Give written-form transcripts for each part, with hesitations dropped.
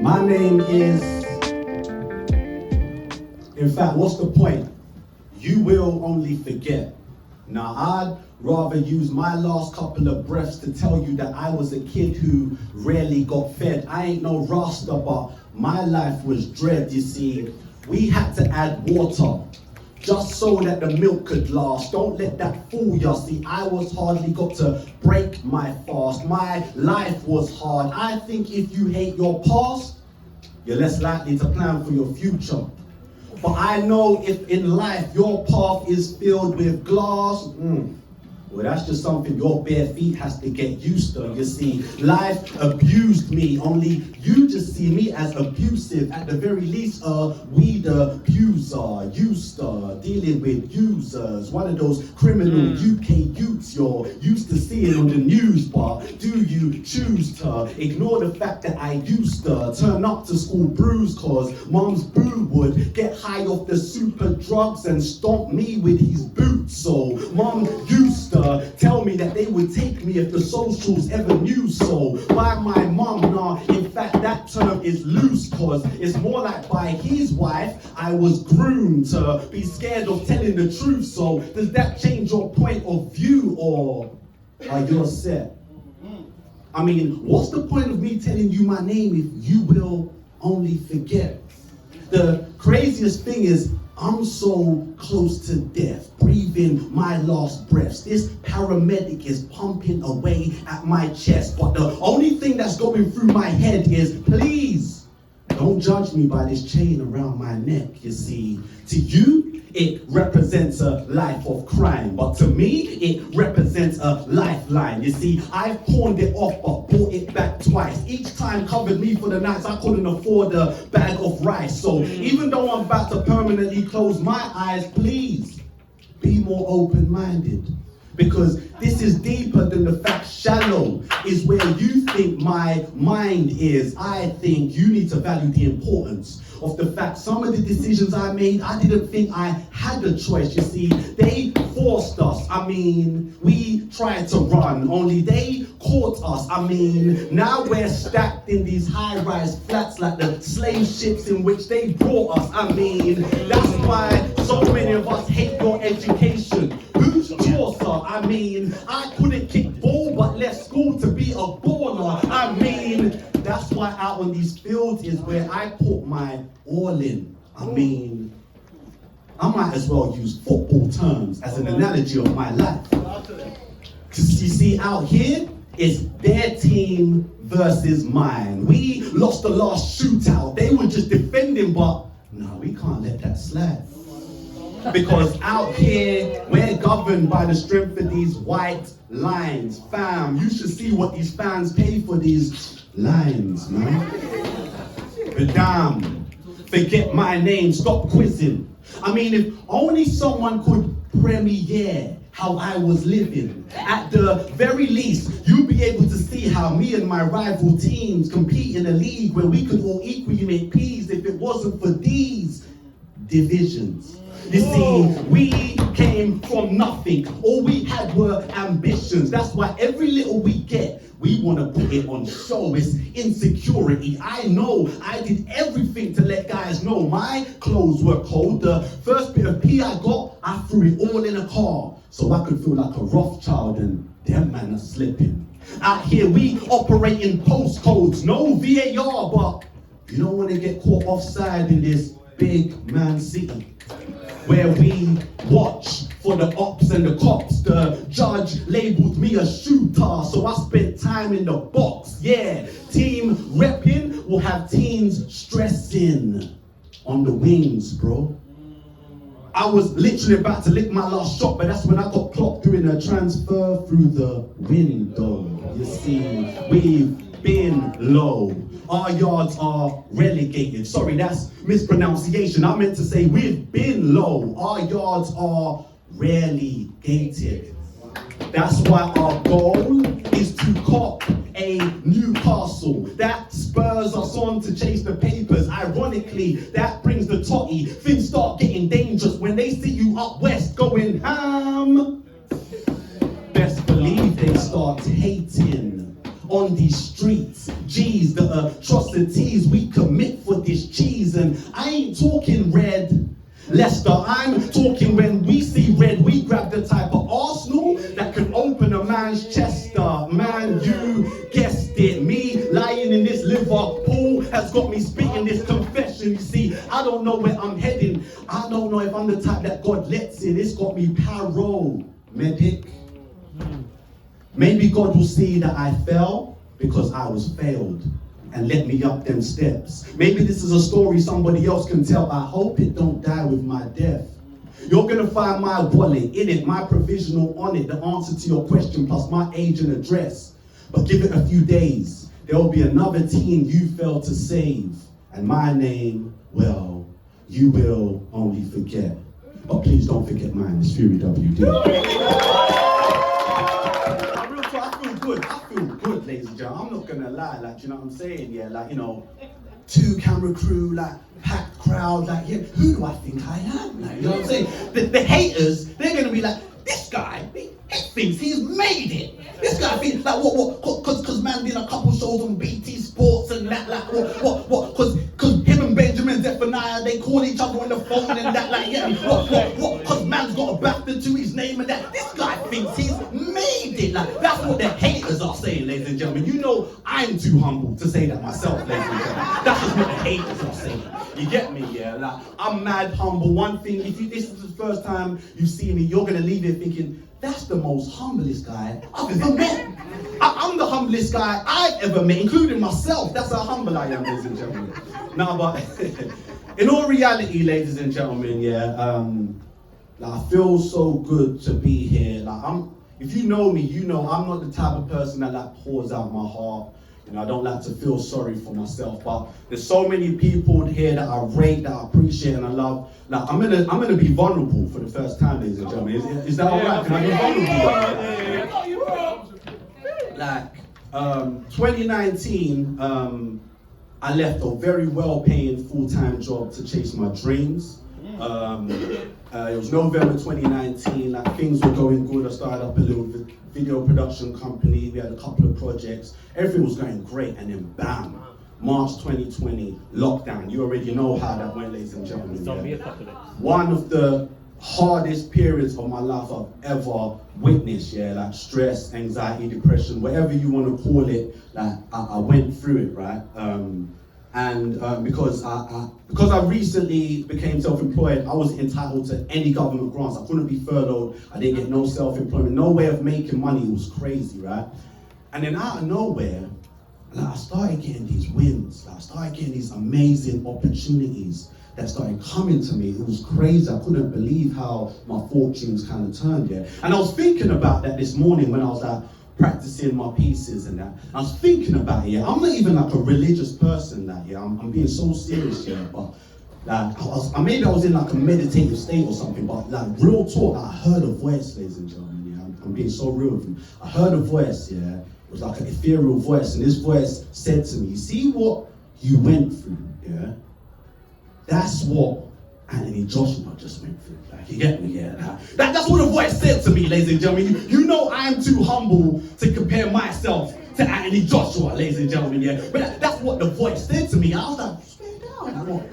My name is, in fact, what's the point? You will only forget. Now, I'd rather use my last couple of breaths to tell you that I was a kid who rarely got fed. I ain't no Rasta, but my life was dread, you see. We had to add water just so that the milk could last. Don't let that fool ya. See, I was hardly got to break my fast. My life was hard. I think if you hate your past, you're less likely to plan for your future. But I know if in life your path is filled with glass, well, that's just something your bare feet has to get used to. You see, life abused me, only you just see me as abusive. At the very least, weed abuser, used to dealing with users, one of those criminal UK youths you're used to seeing on the news. But do you choose to ignore the fact that I used to turn up to school bruised cause mom's boo would get high off the super drugs and stomp me with his boots? So mom used to tell me that they would take me if the socials ever knew so. By my mom, nah, in fact that term is loose cause it's more like by his wife I was groomed to be scared of telling the truth. So does that change your point of view, or are you set? I mean, what's the point of me telling you my name if you will only forget? The craziest thing is I'm so close to death, breathing my last breaths. This paramedic is pumping away at my chest, but the only thing that's going through my head is, please, don't judge me by this chain around my neck. You see, to you, it represents a life of crime, but to me, it represents a lifeline. You see, I've pawned it off, but bought it back twice. Each time covered me for the nights I couldn't afford a bag of rice. So even though I'm about to permanently close my eyes, please be more open-minded. Because this is deeper than the fact shallow is where you think my mind is. I think you need to value the importance of the fact some of the decisions I made, I didn't think I had a choice. You see, they forced us. I mean, we tried to run, only they caught us. I mean, now we're stacked in these high-rise flats like the slave ships in which they brought us. I mean, that's why so many of us hate your education. Who's Chaucer? I mean, I couldn't kick ball but left school to be a baller. I mean, that's why out on these fields is where I put my all in. I mean, I might as well use football terms as an analogy of my life. Because you see, out here, it's their team versus mine. We lost the last shootout. They were just defending, but no, we can't let that slide. Because out here, we're governed by the strength of these white lines. Fam, you should see what these fans pay for these lines, man. But damn, forget my name, stop quizzing. I mean, if only someone could premiere how I was living. At the very least, you'd be able to see how me and my rival teams compete in a league where we could all equally make peas if it wasn't for these divisions. You see, we came from nothing. All we had were ambitions. That's why every little we get, we want to put it on show. It's insecurity. I know I did everything to let guys know my clothes were cold. The first bit of pee I got, I threw it all in a car so I could feel like a Rothschild, and them man are slipping. Out here we operate in postcodes, no VAR, but you don't want to get caught offside in this big man city where we watch for the ops and the cops. The judge labeled me a shooter, so I spent time in the box. Yeah, team repping will have teens stressing on the wings, bro. I was literally about to lick my last shot, but that's when I got clocked doing a transfer through the window. You see, we've been low. Our yards are relegated. Sorry, that's mispronunciation. I meant to say we've been low. Our yards are rarely gated. That's why our goal is to cop a Newcastle. That spurs us on to chase the papers. Ironically, that brings the totty. Things start getting dangerous when they see you up west going ham. Best believe they start hating on these streets. G's, the atrocities we commit for this cheese. And I ain't talking red, Leicester, I'm talking when we see red, we grab the type of arsenal that can open a man's chest. Man, you guessed it. Me lying in this Liverpool has got me speaking this confession. You see, I don't know where I'm heading. I don't know if I'm the type that God lets in. It's got me medic. Maybe God will see that I fell because I was failed and let me up them steps. Maybe this is a story somebody else can tell. I hope it don't die with my death. You're gonna find my wallet in it, my provisional on it, the answer to your question plus my age and address. But give it a few days, there will be another teen you failed to save. And my name, well, you will only forget. But please don't forget mine, it's Fury WD. I feel good, ladies and gentlemen. I'm not gonna lie, like, you know what I'm saying? Yeah, like, you know, 2 camera crew, like, packed crowd, like, yeah, who do I think I am? Like, you know what I'm saying? The haters, they're gonna be like, this guy, he thinks he's made it. This guy thinks, like, what, cause man did a couple shows on BT Sports and that, like, what, cause him and Benjamin Zephaniah, they call each other on the phone and that, like, yeah, what, cause man's got a bastard to his name and that. This guy thinks he's made it. Like, that's what the haters are saying, ladies and gentlemen. You know I'm too humble to say that myself, ladies and gentlemen. That's just what the haters are saying. You get me, yeah? Like, I'm mad humble. One thing, if this is the first time you see me, you're gonna leave here thinking, that's the most humblest guy I've ever met. I'm the humblest guy I've ever met, including myself. That's how humble I am, ladies and gentlemen. No, but in all reality, ladies and gentlemen, yeah, like, I feel so good to be here. Like, if you know me, you know I'm not the type of person that, like, pours out my heart. You know, I don't like to feel sorry for myself, but there's so many people here that I rate, that I appreciate, and I love. Like, I'm gonna be vulnerable for the first time, ladies and gentlemen. Is that alright? Can I be vulnerable? Like, 2019, I left a very well-paying full-time job to chase my dreams. It was November 2019, like, things were going good. I started up a little video production company. We had a couple of projects. Everything was going great, and then bam, March 2020, lockdown. You already know how that went, ladies and gentlemen. Yeah. One of the hardest periods of my life I've ever witnessed, yeah, like stress, anxiety, depression, whatever you want to call it, like, I went through it, right? Because I recently became self-employed, I was entitled to any government grants. I couldn't be furloughed. I didn't get no self-employment, no way of making money. It was crazy, right? And then out of nowhere, like, I started getting these wins. Like, I started getting these amazing opportunities that started coming to me. It was crazy. I couldn't believe how my fortunes kind of turned, yeah. And I was thinking about that this morning when I was like practicing my pieces and that. I was thinking about it, yeah. I'm not even like a religious person, that, yeah. I'm being so serious, yeah. But like, maybe I was in like a meditative state or something, but like, real talk, I heard a voice, ladies and gentlemen, yeah. I'm being so real with you. I heard a voice, yeah. It was like an ethereal voice, and this voice said to me, you see what you went through, yeah? That's what Anthony Joshua just went through. Like, you get me, yeah? That's what the voice said to me, ladies and gentlemen. You know I'm too humble to compare myself to Anthony Joshua, ladies and gentlemen, yeah? But that's what the voice said to me. I was like, straight down.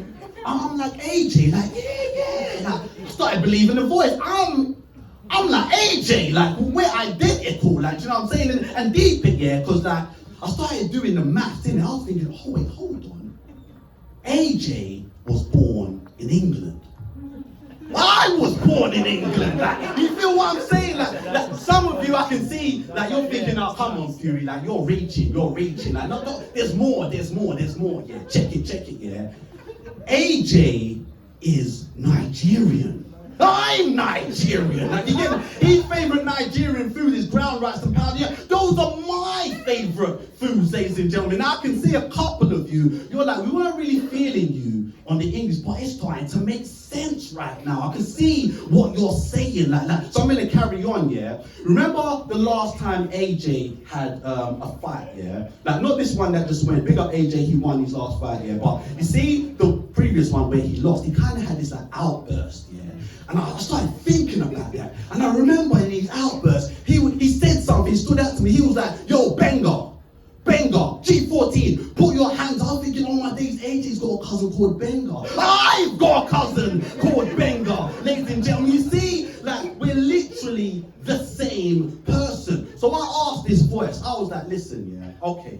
I'm like AJ, like, yeah. Like, I started believing the voice. I'm like AJ, like, we're identical, like, you know what I'm saying? And deep it, yeah, because like, I started doing the maths in it. I was thinking, oh wait, hold on. AJ was born in England. I was born in England. Like, you feel what I'm saying? Like, some of you I can see, like, you're thinking, oh, come on, Fury, like, you're reaching. Like, no, there's more, yeah. Check it, yeah. AJ is Nigerian. I'm Nigerian. Like, you get me? His favorite Nigerian food is brown rice and pounded yam. Those are my favorite foods, ladies and gentlemen. Now, I can see a couple of you, you're like, we weren't really feeling you on the English, but it's starting to make sense right now. I can see what you're saying, like. So I'm gonna carry on, yeah. Remember the last time AJ had a fight, yeah? Like, not this one that just went. Big up AJ, he won his last fight, yeah. But you see the previous one where he lost, he kind of had this like outburst, yeah. And I started thinking about that. And I remember in his outburst, he said something, he stood out to me. He was like, yo, Benga, cousin called Benga. I've got a cousin called Benga. Ladies and gentlemen, you see, like, we're literally the same person. So I asked this voice, I was like, listen, yeah, okay.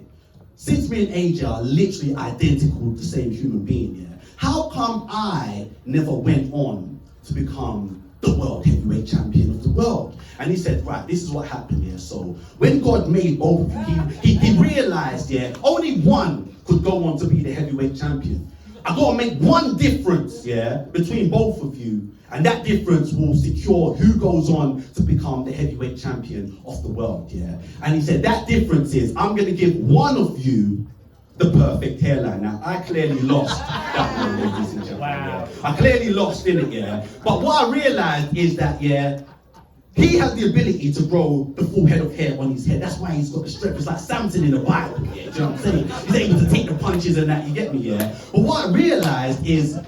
Since me and AJ are literally identical, the same human being, yeah, how come I never went on to become the world heavyweight champion of the world? And he said, right, this is what happened here. So when God made both of you, he realized, yeah, only one could go on to be the heavyweight champion. I gotta make one difference, yeah, between both of you, and that difference will secure who goes on to become the heavyweight champion of the world, yeah. And he said that difference is I'm gonna give one of you the perfect hairline. Now, I clearly lost that one, ladies and gentlemen. Wow. Yeah. I clearly lost in it, yeah. But what I realized is that, yeah, he has the ability to grow the full head of hair on his head. That's why he's got the strength. It's like Samson in the Bible, yeah. Do you know what I'm saying? He's able to take the punches and that, you get me, yeah? But what I realized is,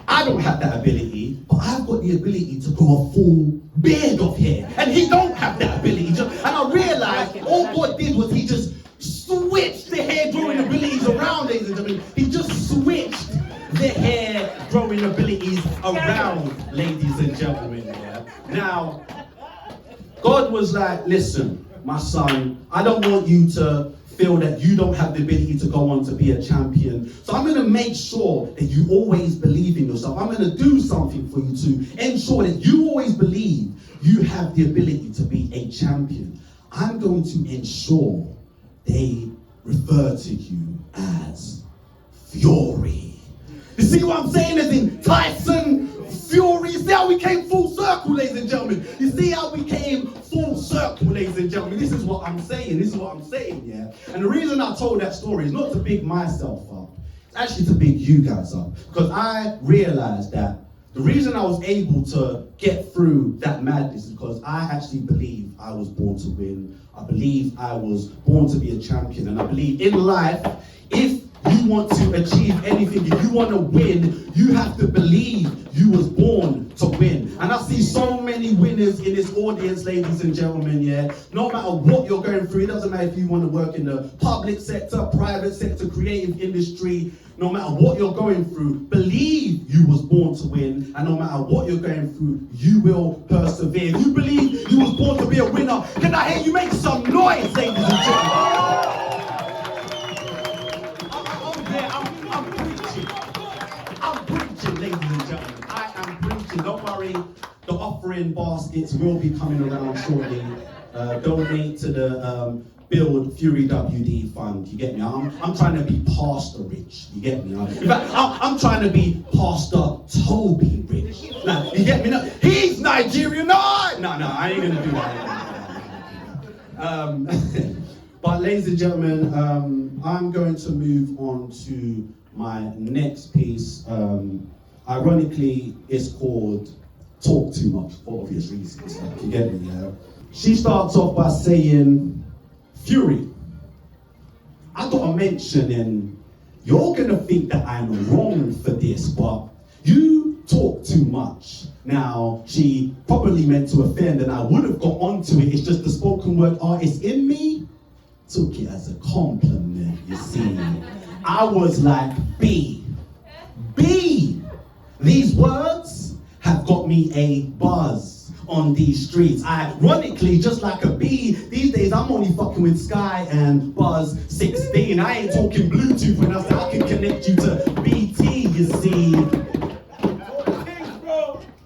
I don't have that ability, but I've got the ability to grow a full beard of hair. And he don't have that ability. And I realized all God did was he just switched the hair growing abilities around, ladies and gentlemen. He just switched the hair growing abilities around, ladies and gentlemen. Yeah. Now, God was like, listen, my son, I don't want you to feel that you don't have the ability to go on to be a champion. So I'm going to make sure that you always believe in yourself. I'm going to do something for you to ensure that you always believe you have the ability to be a champion. I'm going to ensure they refer to you as Fury. You see what I'm saying? As in Tyson Fury. You see how we came full circle, ladies and gentlemen? You see how we came full circle, ladies and gentlemen? This is what I'm saying. This is what I'm saying, yeah? And the reason I told that story is not to big myself up. It's actually to big you guys up. Because I realized that the reason I was able to get through that madness is because I actually believe I was born to win. I believe I was born to be a champion. And I believe in life, if you want to achieve anything, if you want to win, you have to believe you was born to win. And I see so many winners in this audience, ladies and gentlemen, yeah. No matter what you're going through, it doesn't matter if you want to work in the public sector, private sector, creative industry, no matter what you're going through, believe you was born to win, and no matter what you're going through, you will persevere. If you believe you was born to be a winner, can I hear you make some noise, ladies and gentlemen? I'm preaching, ladies and gentlemen. I am preaching. Don't worry, the offering baskets will be coming around shortly. Donate to the Build Fury WD Fund. You get me? I'm trying to be Pastor Rich. You get me? In fact, I'm trying to be Pastor Toby Rich. Now, you get me? No, he's Nigerian. No, I ain't gonna do that. But ladies and gentlemen, I'm going to move on to my next piece. Ironically, it's called Talk Too Much for obvious reasons. You get me? Yeah? She starts off by saying, Fury, I got a mention, and you're gonna think that I'm wrong for this, but you talk too much. Now, she probably meant to offend, and I would have got onto it. It's just the spoken word artist in me took it as a compliment, you see. I was like, B. These words have got me a buzz on these streets. Ironically, just like a bee, these days I'm only fucking with Sky and Buzz 16. I ain't talking Bluetooth when I say I can connect you to BT, you see.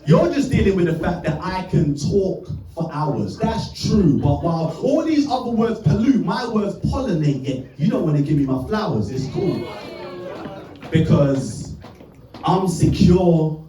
You're just dealing with the fact that I can talk for hours. That's true, but while all these other words pollute, my words pollinate it. You don't want to give me my flowers, it's cool. Because I'm secure,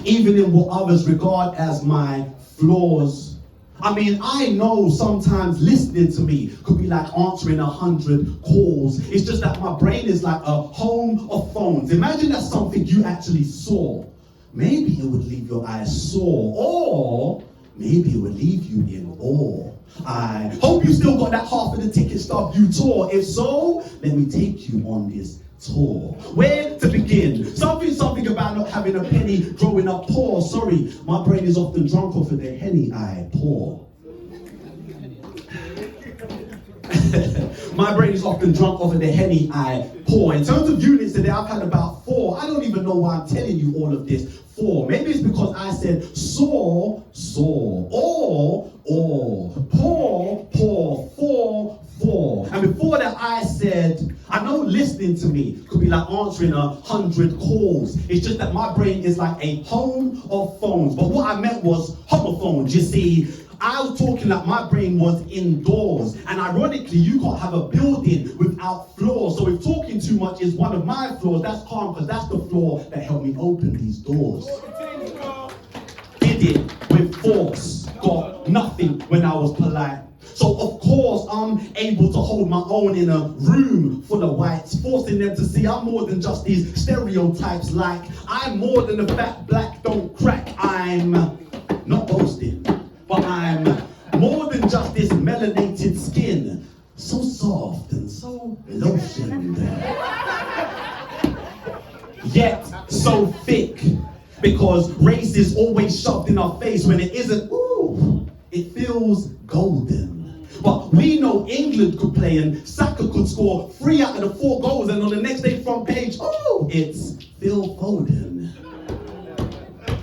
even in what others regard as my flaws. I mean, I know sometimes listening to me could be like answering 100 calls. It's just that my brain is like a home of phones. Imagine that's something you actually saw. Maybe it would leave your eyes sore, or maybe it would leave you in awe. I hope you still got that half of the ticket stub you tore. If so, let me take you on this tour. Where to begin? Something about not having a penny growing up poor. Sorry, my brain is often drunk off of the Henny I pour. My brain is often drunk off of the Henny I pour. In terms of units today, I've had about 4. I don't even know why I'm telling you all of this. 4. Maybe it's because I said saw, or, pour, 4. And before that I said, I know listening to me could be like answering 100 calls. It's just that my brain is like a home of phones. But what I meant was homophones, you see. I was talking like my brain was indoors. And ironically, you can't have a building without floors. So if talking too much is one of my flaws, that's calm, because that's the flaw that helped me open these doors. Did it with force, got nothing when I was polite. So of course I'm able to hold my own in a room full of whites, forcing them to see I'm more than just these stereotypes. Like I'm more than a fat black don't crack. I'm not boasting, but I'm more than just this melanated skin, so soft and so lotioned, yet so thick, because race is always shoved in our face when it isn't. Ooh, it feels golden. But we know England could play and Saka could score 3 out of the 4 goals, and on the next day front page, oh, it's Phil Foden.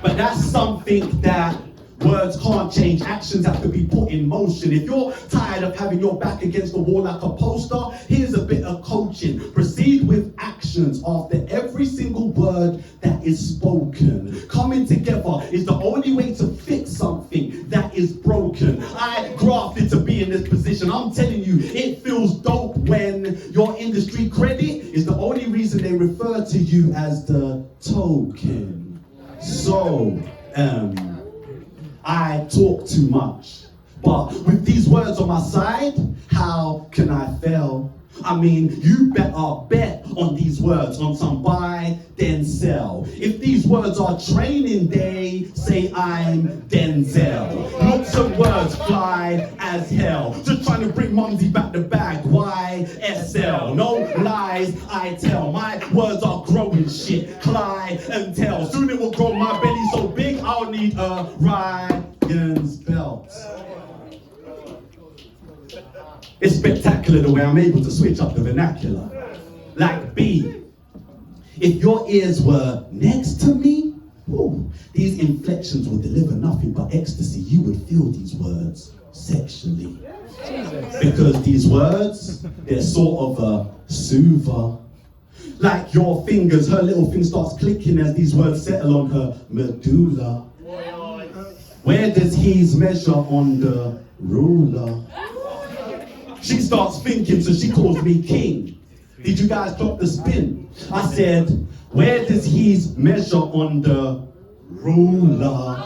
But that's something that words can't change, actions have to be put in motion. If you're tired of having your back against the wall like a poster, here's a bit of coaching. Proceed with actions after every single word that is spoken. Coming together is the only way to fix something that is broken. I grafted to be in this position. I'm telling you, it feels dope when your industry credit is the only reason they refer to you as the token. So, I talk too much, but with these words on my side, how can I fail? I mean, you better bet on these words, on some buy, then sell. If these words are training day, say I'm Denzel. Looks and words fly as hell. Just trying to bring Mumsy back the bag, YSL. No lies I tell, my words are growing shit, Clyde and tell. Soon it will grow my belly so big, I'll need a Ryan's belt. It's spectacular the way I'm able to switch up the vernacular. Like B, if your ears were next to me, whew, these inflections will deliver nothing but ecstasy. You would feel these words sexually. Because these words, they're sort of a soother. Like your fingers, her little thing starts clicking as these words settle on her medulla. Where does he's measure on the ruler? She starts thinking, so she calls me king. Did you guys drop the spin? I said, where does he's measure on the ruler?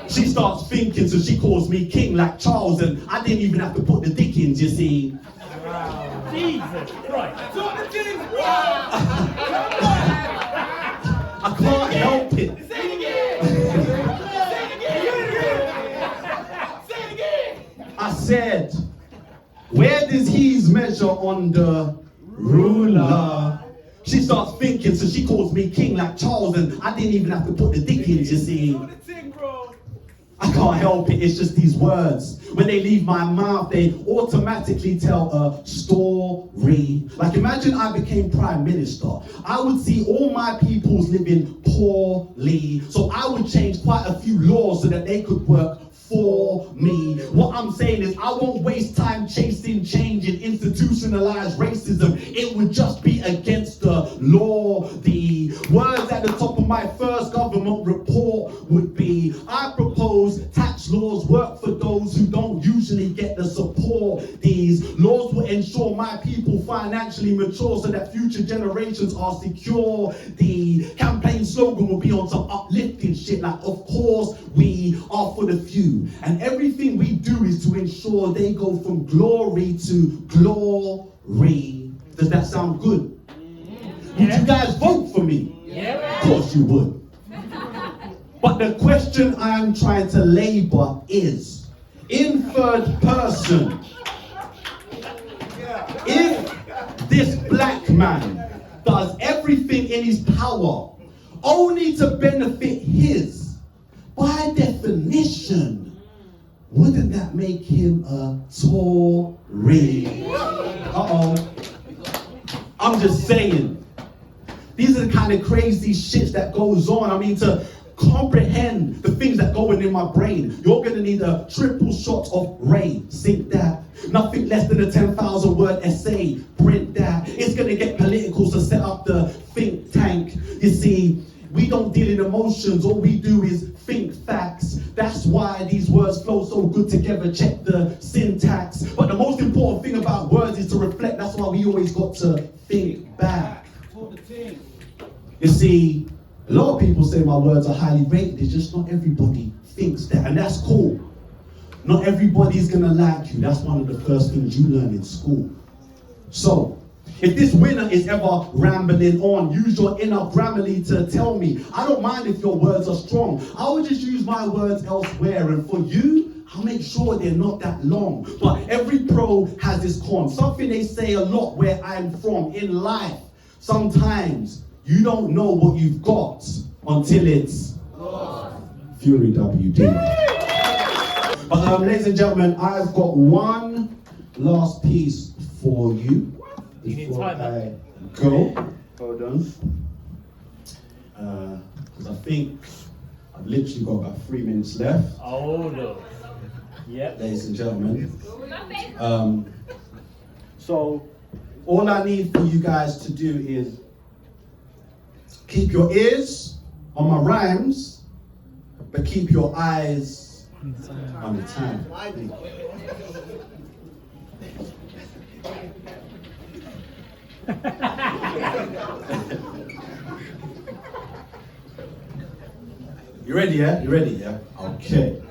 She starts thinking, so she calls me king like Charles, and I didn't even have to put the dickens, you see. Jesus Christ. I can't help it. Say it again. I said, where does he's measure on the ruler? She starts thinking, so she calls me king like Charles, and I didn't even have to put the dickens, you see. I can't help it, it's just these words. When they leave my mouth, they automatically tell a story. Like imagine I became prime minister. I would see all my peoples living poorly. So I would change quite a few laws so that they could work for me. What I'm saying is I won't waste time chasing change and institutionalized racism. It would just be against the law. The words at the top of my first government report would be, I propose tax laws work for those who don't usually get the support. These laws will ensure my people financially mature so that future generations are secure. The campaign slogan will be on some uplifting shit like, of course we are for the few. And everything we do is to ensure they go from glory to glory. Does that sound good? Would you guys vote for me? Of course you would. But the question I'm trying to labor is, in third person, if this black man does everything in his power only to benefit his, by definition, wouldn't that make him a Tory? Uh-oh. I'm just saying. These are the kind of crazy shit that goes on. I mean, to comprehend the things that go in my brain, you're going to need a triple shot of Ray. Sink that. Nothing less than a 10,000 word essay. Print that. It's going to get political, so set up the think tank. You see, we don't deal in emotions. All we do is think facts. That's why these words flow so good together. Check the syntax. But the most important thing about words is to reflect. That's why we always got to think back. You see, a lot of people say my words are highly rated. It's just not everybody thinks that, and that's cool. Not everybody's gonna like you. That's one of the first things you learn in school. So, if this winner is ever rambling on, use your inner Grammarly to tell me. I don't mind if your words are strong. I will just use my words elsewhere, and for you, I'll make sure they're not that long. But every pro has its con. Something they say a lot where I'm from in life. Sometimes you don't know what you've got until it's Fury WD. But ladies and gentlemen, I've got one last piece for you before I go. Hold on. Because I think I've literally got about 3 minutes left. Oh no. Yep. Ladies and gentlemen. So all I need for you guys to do is keep your ears on my rhymes, but keep your eyes on the time. You ready, yeah? You ready, yeah? Okay.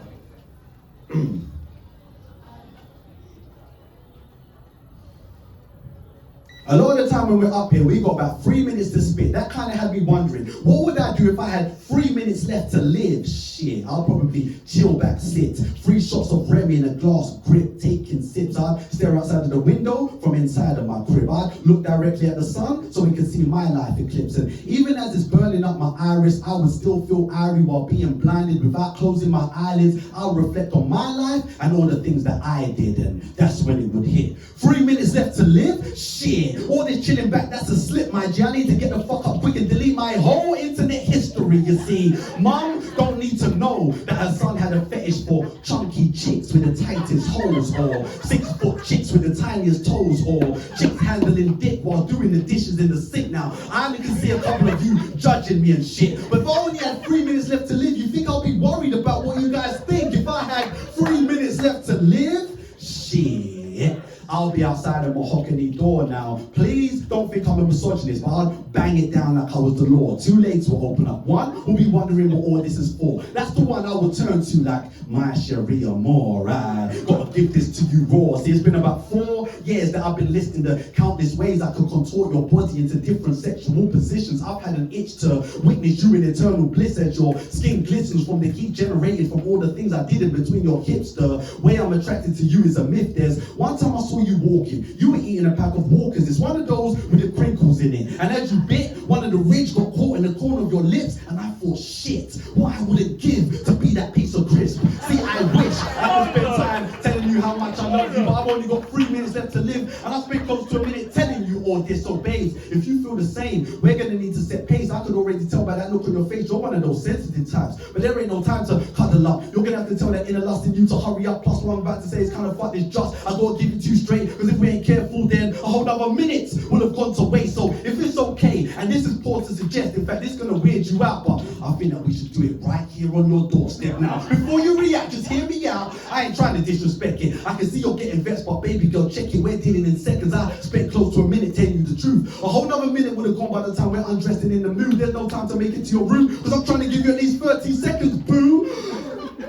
A lot of the time when we're up here, we got about 3 minutes to spit. That kind of had me wondering, what would I do if I had 3 minutes left to live? Shit, I'll probably chill back, sit. 3 shots of Remy in a glass grip, taking sips. I'd stare outside of the window from inside of my crib. I'd look directly at the sun so we could see my life eclipse. And even as it's burning up my iris, I would still feel irie while being blinded. Without closing my eyelids, I'll reflect on my life and all the things that I did. And that's when it would hit. 3 minutes left to live? Shit. All this chilling back, that's a slip, my G. I need to get the fuck up quick and delete my whole internet history, you see. Mum don't need to know that her son had a fetish for chunky chicks with the tightest holes, or 6-foot chicks with the tiniest toes, or chicks handling dick while doing the dishes in the sink. Now, I only can see a couple of you judging me and shit, but if I only had 3 minutes left to live, you think I'll be worried about what you guys think? If I had 3 minutes left to live? Shit. I'll be outside a mahogany door now. Please don't think I'm a misogynist, but I'll bang it down like I was the law. 2 legs will open up. One will be wondering what all this is for. That's the one I will turn to like, my Sharia more. I gotta give this to you raw. See, it's been about 4 years that I've been listing the countless ways I could contort your body into different sexual positions. I've had an itch to witness you in eternal bliss as your skin glistens from the heat generated from all the things I did in between your hips. The way I'm attracted to you is a myth. There's one time I saw you walking. You were eating a pack of Walkers. It's one of those with the crinkles in it. And as you bit, one of the ridge got caught in the corner of your lips. And I thought, shit, what I wouldn't give to be that piece of crisp. See, I wish I could spend time telling you how much I love you, but I've only got 3 minutes left to live. And I spent close to a minute telling you all this. So babes, if you feel the same, we're gonna need to set pace. I could already tell by that look on your face, you're one of those sensitive types. But there ain't no time to cuddle up. You're gonna have to tell that inner lust in you to hurry up. Plus what I'm about to say is kind of fuck this just. I gotta give it to you straight, because if we ain't careful, then a whole other minute will have gone to waste. So if it's okay, and this is poor to suggest, in fact, this is gonna weird you out, but I think that we should do it right here on your doorstep now. Before you react, just hear me out. I ain't trying to disrespect it. I can see you're getting vexed, but baby girl, check it. We're dealing in seconds. I spent close to a minute telling you the truth. A whole other minute would have gone by the time we're undressed and in the mood. There's no time to make it to your room, because I'm trying to give you at least 30 seconds, boo.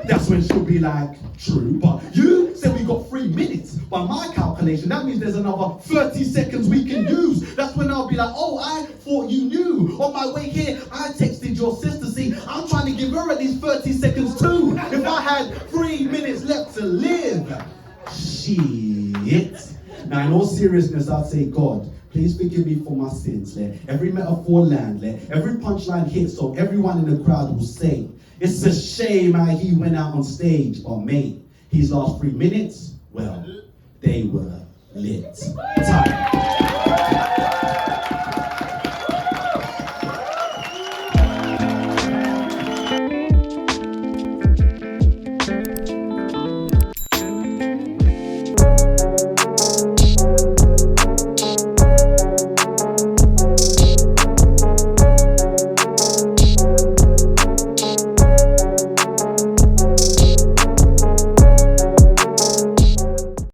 That's when she'll be like, true, but you said we got 3 minutes. By my calculation, that means there's another 30 seconds we can use. That's when I'll be like, oh, I thought you knew. On my way here, I texted your sister. See, I'm trying to give her at least 30 seconds too. If I had 3 minutes left to live. Shit. Now, in all seriousness, I'd say, God, please forgive me for my sins. Let every metaphor land. Let every punchline hit so everyone in the crowd will say, it's a shame how he went out on stage. But mate, His last 3 minutes, well, they were lit. Time.